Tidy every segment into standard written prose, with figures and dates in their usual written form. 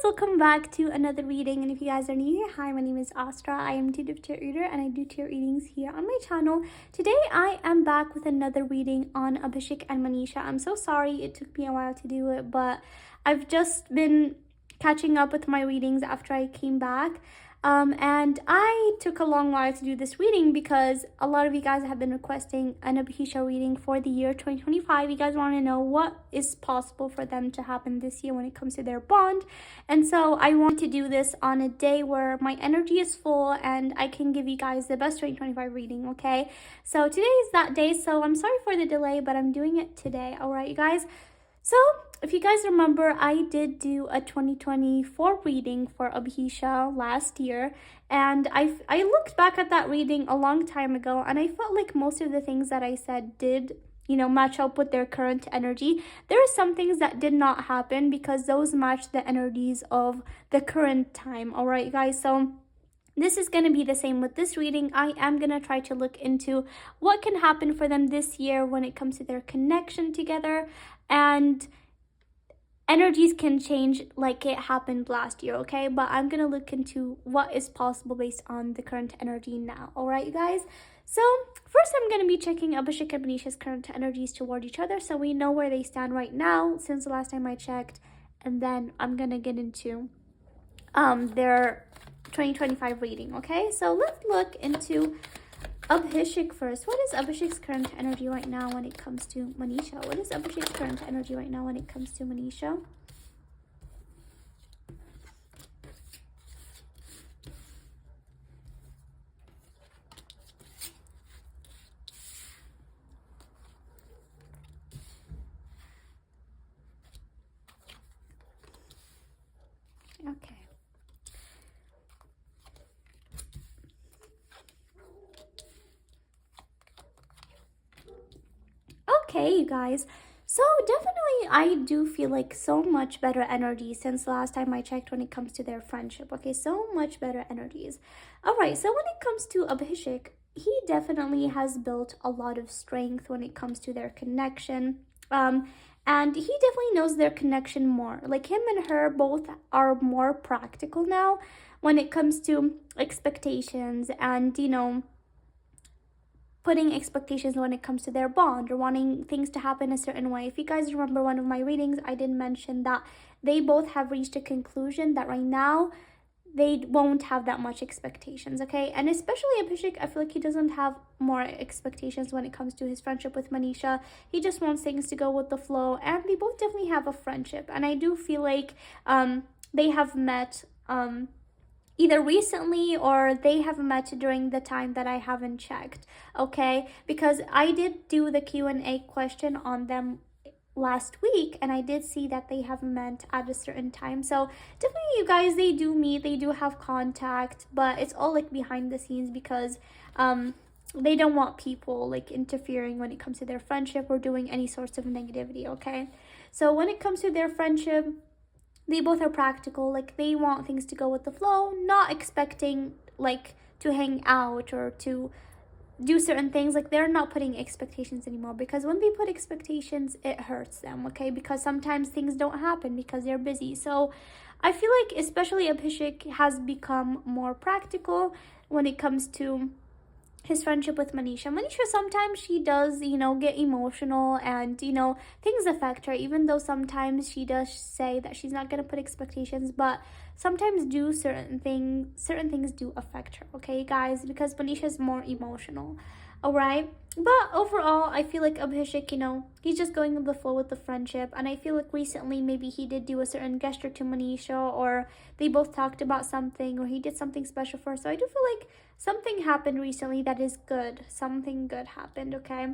welcome back to another reading. And if you guys are new here, hi, my name is Astra. I am intuitive tarot reader and I do tarot readings here on my channel. Today I am back with another reading on Abhishek and Manisha. I'm so sorry it took me a while to do it, but I've just been catching up with my readings after I came back. And I took a long while to do this reading because a lot of you guys have been requesting an Abhisha reading for the year 2025. You guys want to know what is possible for them to happen this year when it comes to their bond. And so I want to do this on a day where my energy is full and I can give you guys the best 2025 reading, okay? So today is that day, so I'm sorry for the delay, but I'm doing it today, all right, you guys? So, if you guys remember, I did do a 2024 reading for Abhisha last year, and I looked back at that reading a long time ago, and I felt like most of the things that I said did, match up with their current energy. There are some things that did not happen because those match the energies of the current time, all right, guys? So, this is going to be the same with this reading. I am going to try to look into what can happen for them this year when it comes to their connection together, and energies can change like it happened last year, okay? But I'm going to look into what is possible based on the current energy now, all right, you guys? So first I'm going to be checking Abhishek and Manisha's current energies toward each other so we know where they stand right now since the last time I checked, and then I'm going to get into their 2025 reading, okay? So let's look into Abhishek first. What is Abhishek's current energy right now when it comes to Manisha? What is Abhishek's current energy right now when it comes to Manisha? Okay. Okay, you guys. So definitely I do feel like so much better energy since last time I checked when it comes to their friendship. Okay, so much better energies. All right, so when it comes to Abhishek, he definitely has built a lot of strength when it comes to their connection. And he definitely knows their connection more. Like him and her both are more practical now when it comes to expectations and, putting expectations when it comes to their bond or wanting things to happen a certain way. If you guys remember one of my readings, I did mention that they both have reached a conclusion that right now they won't have that much expectations, okay? And especially Abhishek, I feel like he doesn't have more expectations when it comes to his friendship with Manisha. He just wants things to go with the flow, and they both definitely have a friendship. And I do feel like they have met either recently or they have met during the time that I haven't checked, okay? Because I did do the Q&A question on them last week and I did see that they have met at a certain time. So definitely you guys, they do meet, they do have contact, but it's all like behind the scenes because they don't want people like interfering when it comes to their friendship or doing any sorts of negativity, okay? So when it comes to their friendship, they both are practical. Like they want things to go with the flow, not expecting like to hang out or to do certain things. Like they're not putting expectations anymore, because when they put expectations it hurts them, okay? Because sometimes things don't happen because they're busy. So I feel like especially Abhishek has become more practical when it comes to his friendship with Manisha. Manisha, sometimes she does, get emotional and, things affect her, even though sometimes she does say that she's not going to put expectations, but sometimes certain things do affect her, okay, guys, because Manisha is more emotional, all right? But overall, I feel like Abhishek, he's just going with the flow with the friendship. And I feel like recently maybe he did do a certain gesture to Manisha, or they both talked about something, or he did something special for her. So I do feel like something happened recently that is good. Something good happened, okay?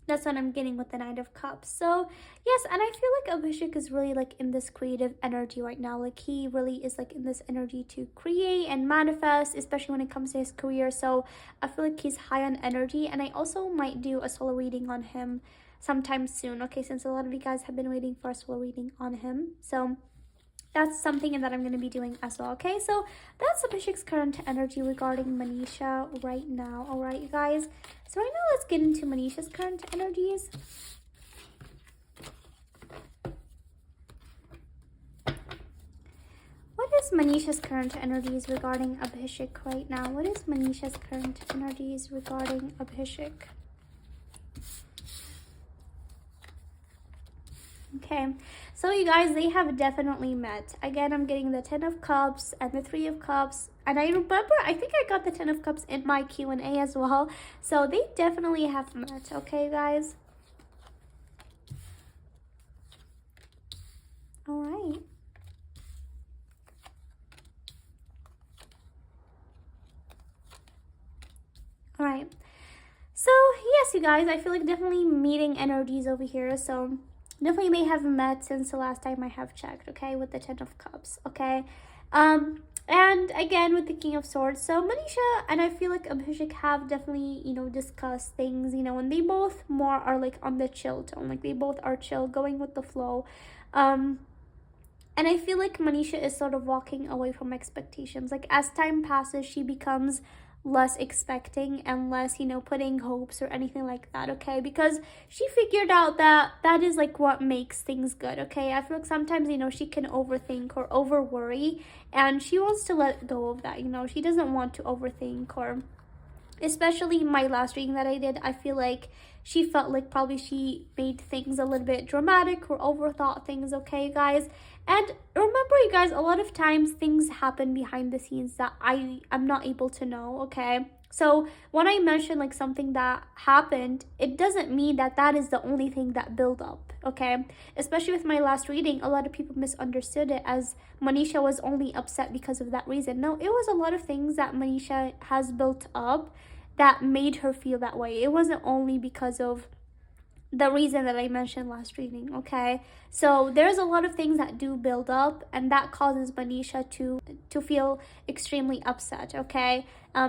That's what I'm getting with the Knight of Cups. So yes, and I feel like Abhishek is really like in this creative energy right now. Like he really is like in this energy to create and manifest, especially when it comes to his career. So I feel like he's high on energy, and I also might do a solo reading on him sometime soon, okay? Since a lot of you guys have been waiting for a solo reading on him. So that's something that I'm going to be doing as well, okay? So that's Abhishek's current energy regarding Manisha right now, all right, you guys? So right now, let's get into Manisha's current energies. What is Manisha's current energies regarding Abhishek right now? What is Manisha's current energies regarding Abhishek? Okay, so you guys, they have definitely met. Again, I'm getting the 10 of Cups and the 3 of Cups. And I remember, I think I got the 10 of Cups in my Q&A as well. So they definitely have met, okay, guys? All right. All right. So, yes, you guys, I feel like definitely meeting energies over here. So, definitely they have met since the last time I have checked, okay, with the 10 of Cups, okay? And again, with the King of Swords. So, Manisha and I feel like Abhishek have definitely, you know, discussed things, you know, and they both more are like on the chill tone. Like, they both are chill, going with the flow. And I feel like Manisha is sort of walking away from expectations. Like, as time passes, she becomes less expecting and less, you know, putting hopes or anything like that, okay? Because she figured out that that is like what makes things good, okay? I feel like sometimes, you know, she can overthink or over worry, and she wants to let go of that, you know? She doesn't want to overthink, or especially my last reading that I did, I feel like she felt like probably she made things a little bit dramatic or overthought things, okay, guys? And remember, you guys, a lot of times things happen behind the scenes that I'm not able to know, okay? So when I mention like something that happened, it doesn't mean that that is the only thing that built up, okay? Especially with my last reading, a lot of people misunderstood it as Manisha was only upset because of that reason. No, it was a lot of things that Manisha has built up that made her feel that way. It wasn't only because of the reason that I mentioned last reading, okay? So there's a lot of things that do build up, and that causes Manisha to feel extremely upset, okay?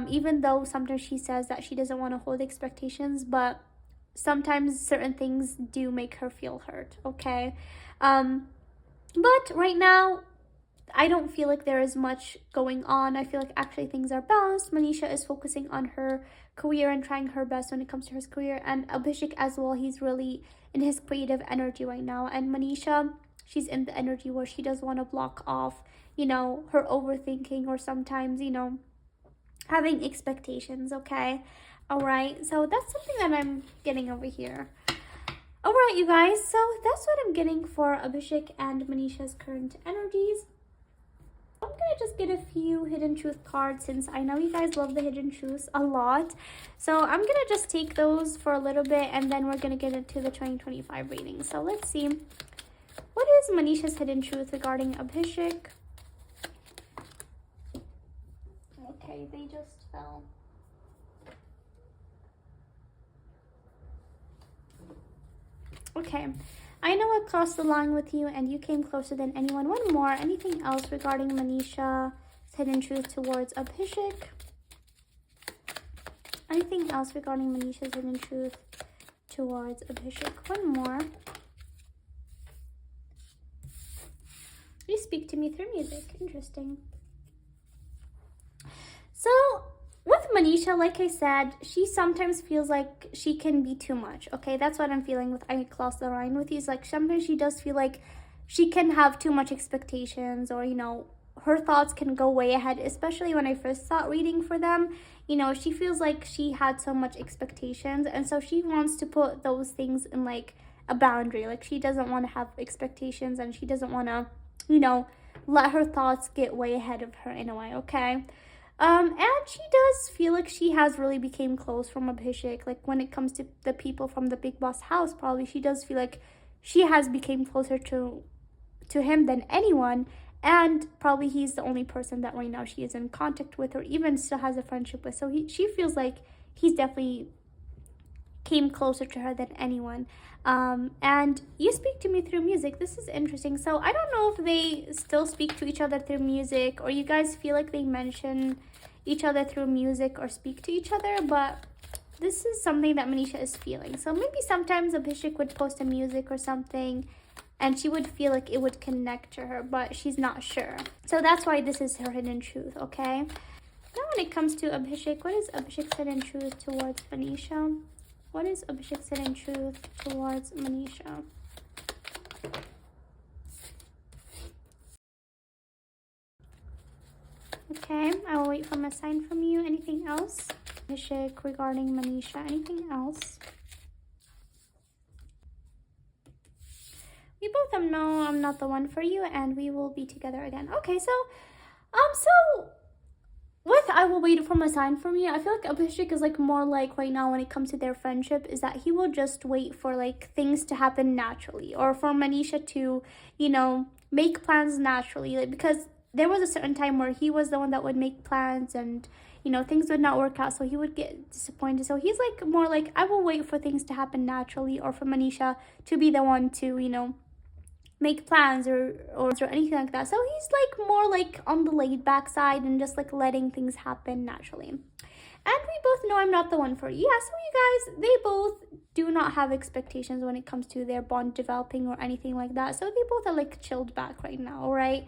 Even though sometimes she says that she doesn't want to hold expectations, but sometimes certain things do make her feel hurt, okay? But right now, I don't feel like there is much going on. I feel like actually things are balanced. Manisha is focusing on her career and trying her best when it comes to his career. And Abhishek as well, he's really in his creative energy right now. And Manisha, she's in the energy where she does want to block off, you know, her overthinking or sometimes, you know, having expectations, okay? All right, so that's something that I'm getting over here. All right, you guys, so that's what I'm getting for Abhishek and Manisha's current energies. I'm gonna just get a few hidden truth cards since I know you guys love the hidden truths a lot. So I'm gonna just take those for a little bit, and then we're gonna get into the 2025 reading. So let's see. What is Manisha's hidden truth regarding Abhishek? Okay, they just fell. Okay. I know I crossed the line with you and you came closer than anyone. One more. Anything else regarding Manisha's hidden truth towards Abhishek? Anything else regarding Manisha's hidden truth towards Abhishek? One more. You speak to me through music. Interesting. So, with Manisha, like I said, she sometimes feels like she can be too much, okay? That's what I'm feeling with I cross the line with you. It's like sometimes she does feel like she can have too much expectations, or, you know, her thoughts can go way ahead, especially when I first start reading for them. You know, she feels like she had so much expectations, and so she wants to put those things in like a boundary. Like, she doesn't want to have expectations, and she doesn't want to, you know, let her thoughts get way ahead of her in a way, okay? And she does feel like she has really became close from Abhishek. Like, when it comes to the people from the Big Boss house, probably she does feel like she has become closer to him than anyone. And probably he's the only person that right now she is in contact with, or even still has a friendship with. So she feels like he's definitely came closer to her than anyone. And you speak to me through music. This is interesting. So I don't know if they still speak to each other through music, or you guys feel like they mention each other through music or speak to each other, but this is something that Manisha is feeling. So maybe sometimes Abhishek would post a music or something, and she would feel like it would connect to her, but she's not sure. So that's why this is her hidden truth, okay? Now when it comes to Abhishek, what is Abhishek's hidden truth towards Manisha? What is Abhishek's hidden truth towards Manisha? Okay, I will wait for a sign from you. Anything else? Abhishek regarding Manisha. Anything else? We both know I'm not the one for you and we will be together again. Okay, so with I will wait for a sign from you, I feel like Abhishek is like more like right now when it comes to their friendship is that he will just wait for like things to happen naturally, or for Manisha to, you know, make plans naturally. Like, because there was a certain time where he was the one that would make plans and, you know, things would not work out, so he would get disappointed. So he's like more like, I will wait for things to happen naturally, or for Manisha to be the one to, you know, make plans or anything like that. So he's like more like on the laid back side and just like letting things happen naturally. And we both know I'm not the one for you. Yeah, so you guys, they both do not have expectations when it comes to their bond developing or anything like that. So they both are like chilled back right now, all right?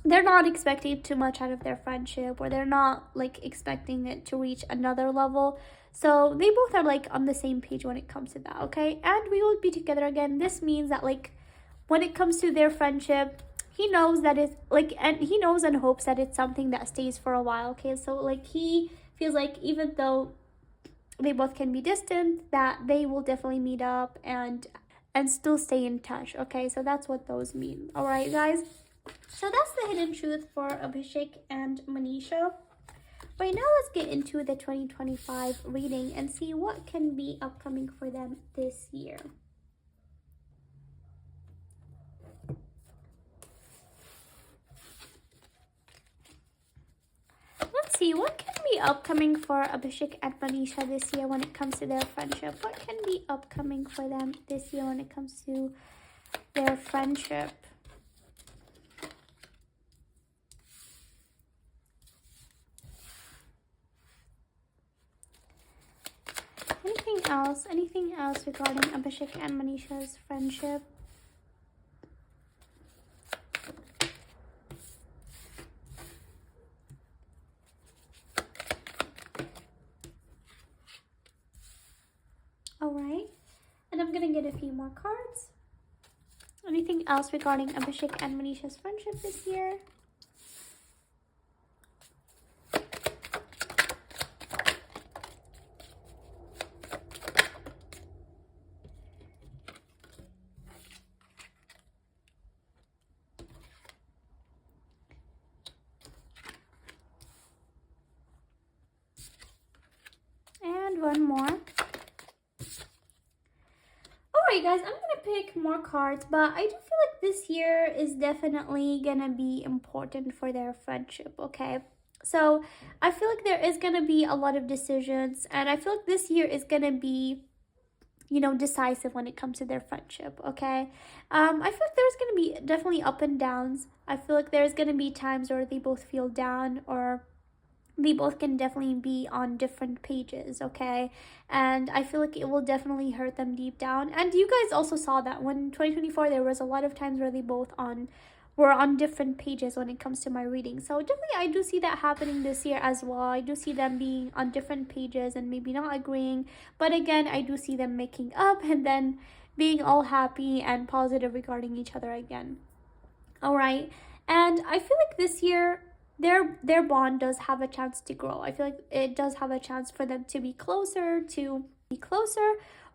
They're not expecting too much out of their friendship, or they're not like expecting it to reach another level. So they both are like on the same page when it comes to that, okay? And we will be together again. This means that like when it comes to their friendship, he knows that it's like, and he knows and hopes that it's something that stays for a while, okay? So like he feels like even though they both can be distant, that they will definitely meet up and still stay in touch, okay? So that's what those mean, all right, guys? So that's the hidden truth for Abhishek and Manisha. Right now, let's get into the 2025 reading and see what can be upcoming for them this year. Let's see, what can be upcoming for Abhishek and Manisha this year when it comes to their friendship? What can be upcoming for them this year when it comes to their friendship? Anything else regarding Abhishek and Manisha's friendship? All right, and I'm gonna get a few more cards. Anything else regarding Abhishek and Manisha's friendship this year? And one more. Alright guys, I'm gonna pick more cards, but I do feel like this year is definitely gonna be important for their friendship, okay? So I feel like there is gonna be a lot of decisions, and I feel like this year is gonna be, you know, decisive when it comes to their friendship, okay? I feel like there's gonna be definitely up and downs. I feel like there's gonna be times where they both feel down, or they both can definitely be on different pages, okay? And I feel like it will definitely hurt them deep down. And you guys also saw that when 2024, there was a lot of times where they both were on different pages when it comes to my reading. So definitely I do see that happening this year as well. I do see them being on different pages and maybe not agreeing, but again, I do see them making up and then being all happy and positive regarding each other again. All right, and I feel like this year their bond does have a chance to grow. I feel like it does have a chance for them to be closer,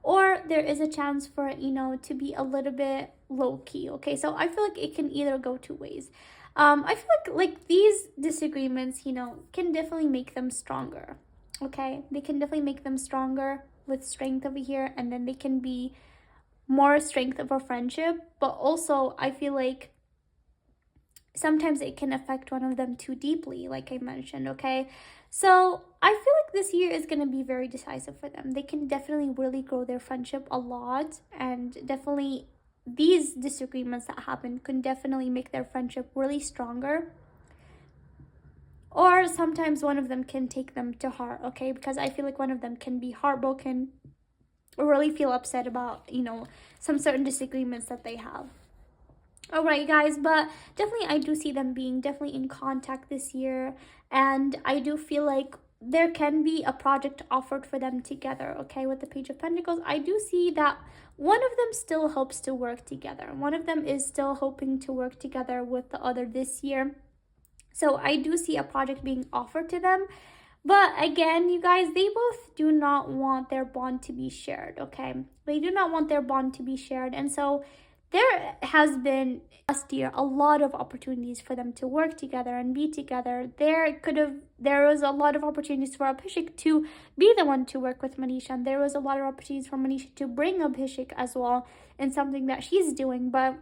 or there is a chance for it, you know, to be a little bit low key, okay? So I feel like it can either go two ways. I feel like these disagreements, you know, can definitely make them stronger, okay? They can definitely make them stronger with strength over here, and then they can be more strength of a friendship. But also I feel like sometimes it can affect one of them too deeply, like I mentioned, okay? So I feel like this year is going to be very decisive for them. They can definitely really grow their friendship a lot, and definitely these disagreements that happen can definitely make their friendship really stronger. Or sometimes one of them can take them to heart, okay? Because I feel like one of them can be heartbroken or really feel upset about, you know, some certain disagreements that they have. All right, guys, but definitely I do see them being definitely in contact this year, and I do feel like there can be a project offered for them together, okay? With the Page of Pentacles, I do see that one of them still hopes to work together. One of them is still hoping to work together with the other this year. So I do see a project being offered to them. But again, you guys, they both do not want their bond to be shared, okay? They do not want their bond to be shared. And so there has been last year a lot of opportunities for them to work together and be together. There was a lot of opportunities for Abhishek to be the one to work with Manisha, and there was a lot of opportunities for Manisha to bring Abhishek as well in something that she's doing. But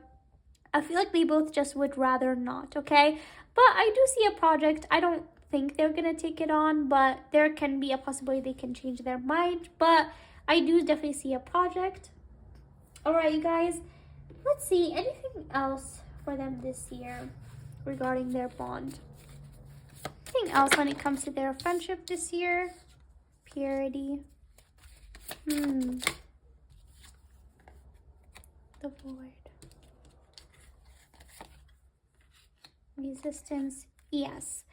I feel like they both just would rather not, okay? But I do see a project. I don't think they're gonna take it on, but there can be a possibility they can change their mind. But I do definitely see a project. All right, you guys, let's see anything else for them this year regarding their bond. Anything else when it comes to their friendship this year? Purity. The Void. Resistance. Yes,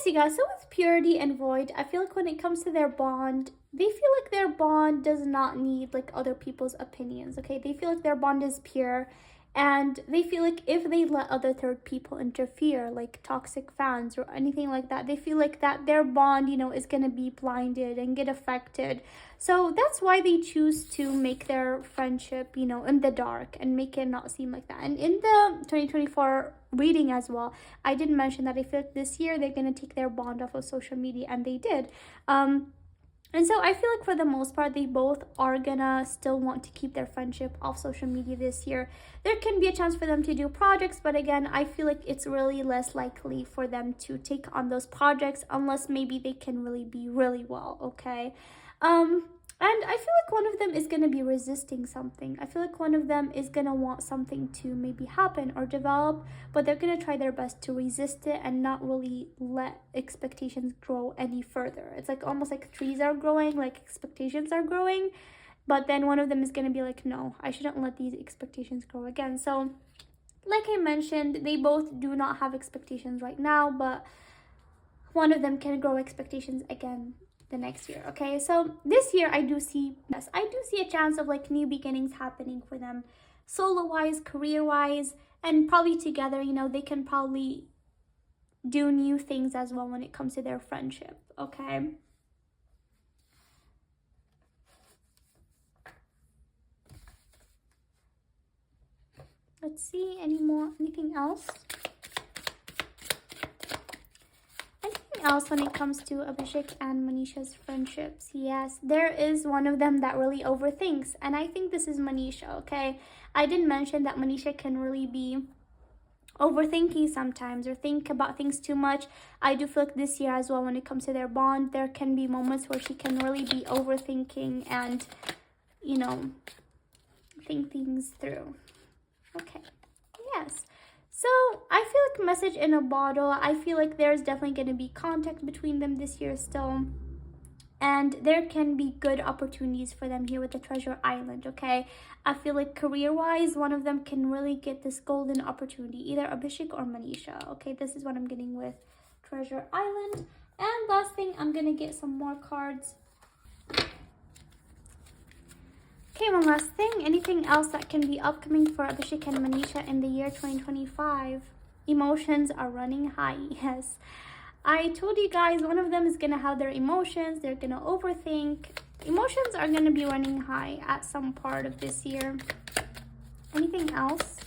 you guys, so with Purity and Void, I feel like when it comes to their bond, they feel like their bond does not need like other people's opinions, okay? They feel like their bond is pure, and they feel like if they let other third people interfere, like toxic fans or anything like that, they feel like that their bond, is gonna be blinded and get affected. So that's why they choose to make their friendship, in the dark and make it not seem like that. And in the 2024 reading as well, I did mention that I feel like this year they're gonna take their bond off of social media, and they did. And so I feel like for the most part, they both are gonna still want to keep their friendship off social media this year. There can be a chance for them to do projects, but again, I feel like it's really less likely for them to take on those projects unless maybe they can really be really well, okay? And I feel like one of them is going to be resisting something. I feel like one of them is going to want something to maybe happen or develop, but they're going to try their best to resist it and not really let expectations grow any further. It's like almost like trees are growing, like expectations are growing, but then one of them is going to be like, no, I shouldn't let these expectations grow again. So like I mentioned, they both do not have expectations right now, but one of them can grow expectations again the next year, okay? So this year I do see a chance of like new beginnings happening for them, solo wise, career wise, and probably together. They can probably do new things as well when it comes to their friendship, okay? Let's see, anything else when it comes to Abhishek and Manisha's friendships? Yes, there is one of them that really overthinks, and I think this is Manisha, okay? I did mention that Manisha can really be overthinking sometimes or think about things too much. I do feel like this year as well, when it comes to their bond, there can be moments where she can really be overthinking and, think things through. Okay, yes. So I feel like message in a bottle. I feel like there's definitely going to be contact between them this year still. And there can be good opportunities for them here with the Treasure Island, okay? I feel like career-wise, one of them can really get this golden opportunity, either Abhishek or Manisha, okay? This is what I'm getting with Treasure Island. And last thing, I'm going to get some more cards. Okay, one last thing. Anything else that can be upcoming for Abhishek and Manisha in the year 2025? Emotions are running high, yes. I told you guys one of them is going to have their emotions. They're going to overthink. Emotions are going to be running high at some part of this year. Anything else?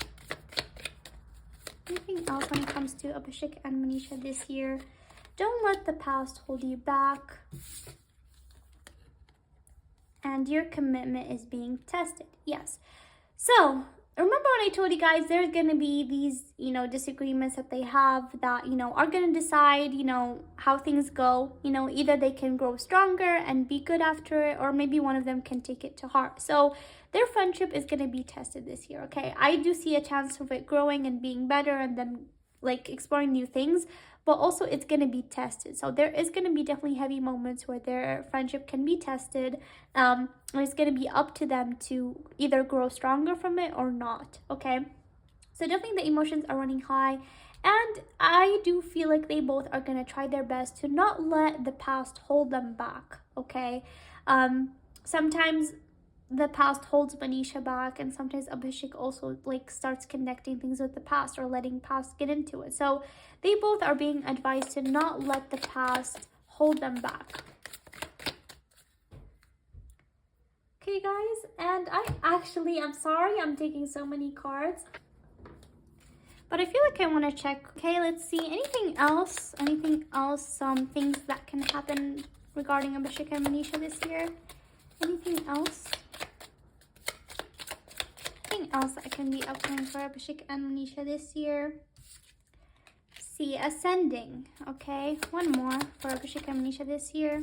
Anything else when it comes to Abhishek and Manisha this year? Don't let the past hold you back. And your commitment is being tested. Yes. So remember when I told you guys there's going to be these, disagreements that they have that, are going to decide, how things go. Either they can grow stronger and be good after it, or maybe one of them can take it to heart. So their friendship is going to be tested this year, okay? I do see a chance of it growing and being better and then like exploring new things, but also it's going to be tested. So there is going to be definitely heavy moments where their friendship can be tested. And it's going to be up to them to either grow stronger from it or not, okay? So definitely the emotions are running high, and I do feel like they both are going to try their best to not let the past hold them back, okay? Sometimes the past holds Manisha back, and sometimes Abhishek also like starts connecting things with the past or letting past get into it. So they both are being advised to not let the past hold them back. Okay guys, and I'm sorry I'm taking so many cards, but I feel like I want to check. Okay, let's see, anything else, things that can happen regarding Abhishek and Manisha this year. Anything else that can be upcoming for Abhishek and Manisha this year? See, ascending. Okay, one more for Abhishek and Manisha this year.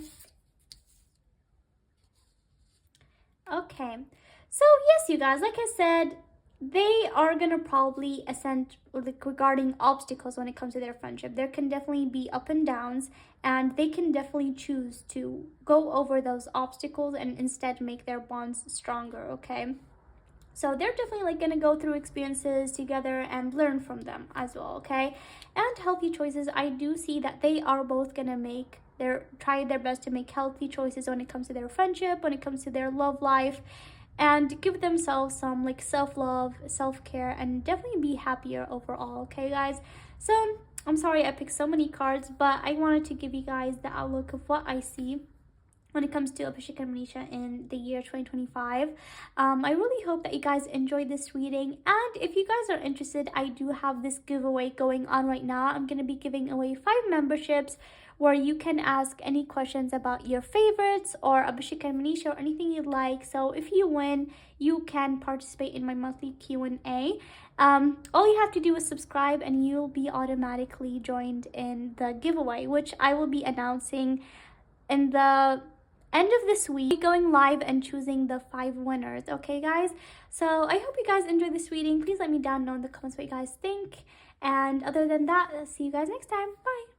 Okay, so yes, you guys, like I said, they are gonna probably ascend regarding obstacles when it comes to their friendship. There can definitely be up and downs, and they can definitely choose to go over those obstacles and instead make their bonds stronger. Okay, so they're definitely like gonna go through experiences together and learn from them as well. Okay, and healthy choices, I do see that they are both gonna try their best to make healthy choices when it comes to their friendship, when it comes to their love life, and give themselves some like self-love, self-care, and definitely be happier overall. Okay guys, so I'm sorry I picked so many cards, but I wanted to give you guys the outlook of what I see when it comes to Abhishek and Manisha in the year 2025. I really hope that you guys enjoyed this reading, and if you guys are interested, I do have this giveaway going on right now. I'm going to be giving away 5 memberships where you can ask any questions about your favorites or Abhishek and Manisha or anything you'd like. So if you win, you can participate in my monthly Q&A. All you have to do is subscribe and you'll be automatically joined in the giveaway, which I will be announcing in the end of this week, going live and choosing the 5 winners. Okay guys, so I hope you guys enjoyed this reading. Please let me down know in the comments what you guys think, and other than that, see you guys next time. Bye.